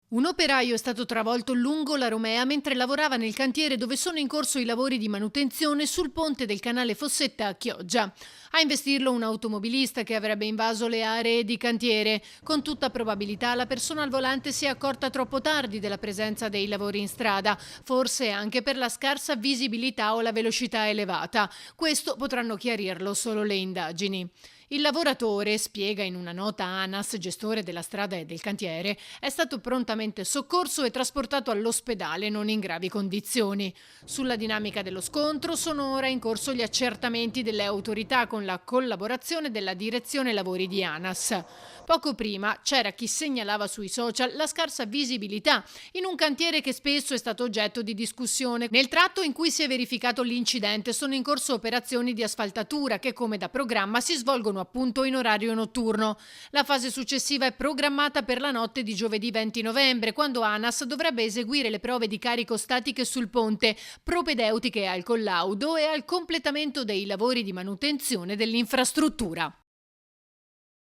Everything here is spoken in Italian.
Un operaio è stato travolto lungo la Romea mentre lavorava nel cantiere dove sono in corso i lavori di manutenzione sul ponte del canale Fossetta a Chioggia. A investirlo un automobilista che avrebbe invaso le aree di cantiere. Con tutta probabilità la persona al volante si è accorta troppo tardi della presenza dei lavori in strada, forse anche per la scarsa visibilità o la velocità elevata. Questo potranno chiarirlo solo le indagini. Il lavoratore, spiega in una nota ANAS, gestore della strada e del cantiere, è stato prontamente soccorso e trasportato all'ospedale non in gravi condizioni. Sulla dinamica dello scontro sono ora in corso gli accertamenti delle autorità con la collaborazione della direzione lavori di ANAS. Poco prima c'era chi segnalava sui social la scarsa visibilità in un cantiere che spesso è stato oggetto di discussione. Nel tratto in cui si è verificato l'incidente sono in corso operazioni di asfaltatura che, come da programma, si svolgono appunto in orario notturno. La fase successiva è programmata per la notte di giovedì 20 novembre, quando ANAS dovrebbe eseguire le prove di carico statiche sul ponte, propedeutiche al collaudo e al completamento dei lavori di manutenzione dell'infrastruttura.